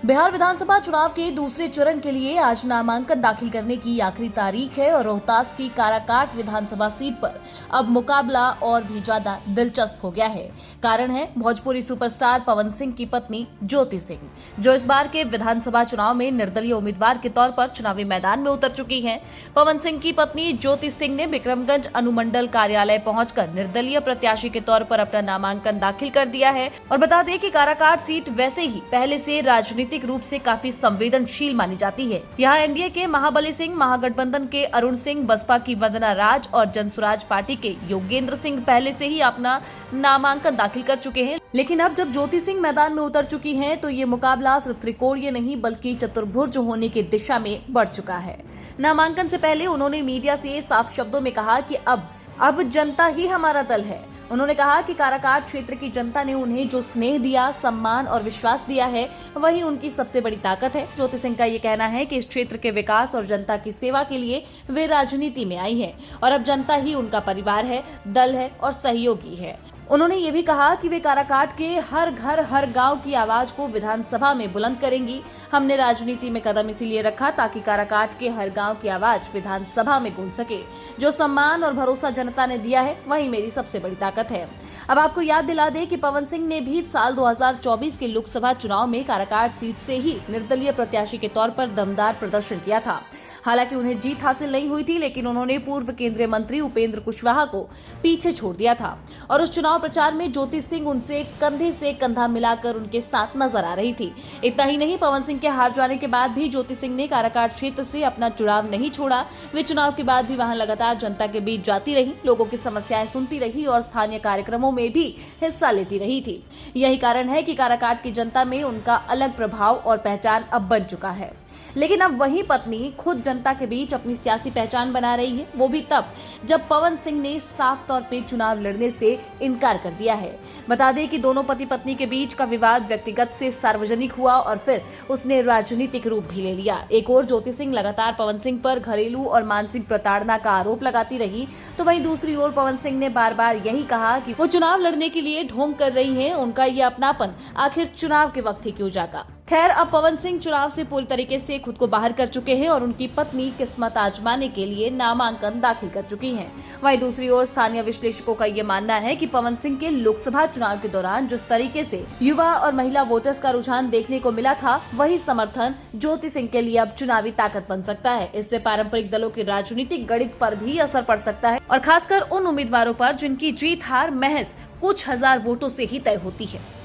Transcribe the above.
बिहार विधानसभा चुनाव के दूसरे चरण के लिए आज नामांकन दाखिल करने की आखिरी तारीख है और रोहतास की काराकाट विधानसभा सीट पर अब मुकाबला और भी ज्यादा दिलचस्प हो गया है। कारण है भोजपुरी सुपरस्टार पवन सिंह की पत्नी ज्योति सिंह, जो इस बार के विधानसभा चुनाव में निर्दलीय उम्मीदवार के तौर पर चुनावी मैदान में उतर चुकी हैं। पवन सिंह की पत्नी ज्योति सिंह ने विक्रमगंज अनुमंडल कार्यालय पहुंचकर निर्दलीय प्रत्याशी के तौर पर अपना नामांकन दाखिल कर दिया है। और बता दें कि काराकाट सीट वैसे ही पहले से राजनीतिक रूप से काफी संवेदनशील मानी जाती है। यहाँ एनडीए के महाबली सिंह, महागठबंधन के अरुण सिंह, बसपा की वंदना राज और जनसुराज पार्टी के योगेंद्र सिंह पहले से ही अपना नामांकन दाखिल कर चुके हैं। लेकिन अब जब ज्योति सिंह मैदान में उतर चुकी हैं, तो ये मुकाबला सिर्फ त्रिकोणीय नहीं बल्कि चतुर्भुज होने की दिशा में बढ़ चुका है। नामांकन से पहले उन्होंने मीडिया से साफ शब्दों में कहा कि अब जनता ही हमारा दल है। उन्होंने कहा कि काराकाट क्षेत्र की जनता ने उन्हें जो स्नेह दिया, सम्मान और विश्वास दिया है, वही उनकी सबसे बड़ी ताकत है। ज्योति सिंह का ये कहना है कि इस क्षेत्र के विकास और जनता की सेवा के लिए वे राजनीति में आई हैं और अब जनता ही उनका परिवार है, दल है और सहयोगी है। उन्होंने ये भी कहा कि वे काराकाट के हर घर हर गांव की आवाज को विधानसभा में बुलंद करेंगी। हमने राजनीति में कदम इसीलिए रखा ताकि काराकाट के हर गांव की आवाज विधानसभा में गूंज सके। जो सम्मान और भरोसा जनता ने दिया है, वही मेरी सबसे बड़ी ताकत है। अब आपको याद दिला दें कि पवन सिंह ने भी साल 2024 के लोकसभा चुनाव में काराकाट सीट से ही निर्दलीय प्रत्याशी के तौर पर दमदार प्रदर्शन किया था। हालांकि उन्हें जीत हासिल नहीं हुई थी, लेकिन उन्होंने पूर्व केंद्रीय मंत्री उपेंद्र कुशवाहा को पीछे छोड़ दिया था और उस चुनाव प्रचार में ज्योति सिंह उनसे कंधे से कंधा मिलाकर उनके साथ नजर आ रही थी। इतना ही नहीं, पवन सिंह के हार जाने के बाद भी ज्योति सिंह ने काराकाट क्षेत्र से अपना जुड़ाव नहीं छोड़ा। वे चुनाव के बाद भी वहां लगातार जनता के बीच जाती रही, लोगों की समस्याएं सुनती रही और स्थानीय कार्यक्रमों में भी हिस्सा लेती रही थी। यही कारण है कि काराकाट की जनता में उनका अलग प्रभाव और पहचान अब बन चुका है। लेकिन अब वही पत्नी खुद जनता के बीच अपनी सियासी पहचान बना रही है, वो भी तब जब पवन सिंह ने साफ तौर पे चुनाव लड़ने से इनकार कर दिया है। बता दें कि दोनों पति पत्नी के बीच का विवाद व्यक्तिगत से सार्वजनिक हुआ और फिर उसने राजनीतिक रूप भी ले लिया। एक और ज्योति सिंह लगातार पवन सिंह पर घरेलू और मानसिक प्रताड़ना का आरोप लगाती रही, तो वहीं दूसरी ओर पवन सिंह ने बार बार यही कहा कि वो चुनाव लड़ने के लिए ढोंग कर रही है। उनका ये अपनापन आखिर चुनाव के वक्त ही क्यों जागा। खैर, अब पवन सिंह चुनाव से पूरी तरीके से खुद को बाहर कर चुके हैं और उनकी पत्नी किस्मत आजमाने के लिए नामांकन दाखिल कर चुकी हैं। वहीं दूसरी ओर स्थानीय विश्लेषकों का ये मानना है कि पवन सिंह के लोकसभा चुनाव के दौरान जिस तरीके से युवा और महिला वोटर्स का रुझान देखने को मिला था, वही समर्थन ज्योति सिंह के लिए अब चुनावी ताकत बन सकता है। इससे पारंपरिक दलों के राजनीतिक गणित पर भी असर पड़ सकता है और खासकर उन उम्मीदवारों पर जिनकी जीत हार महज कुछ हजार वोटों से ही तय होती है।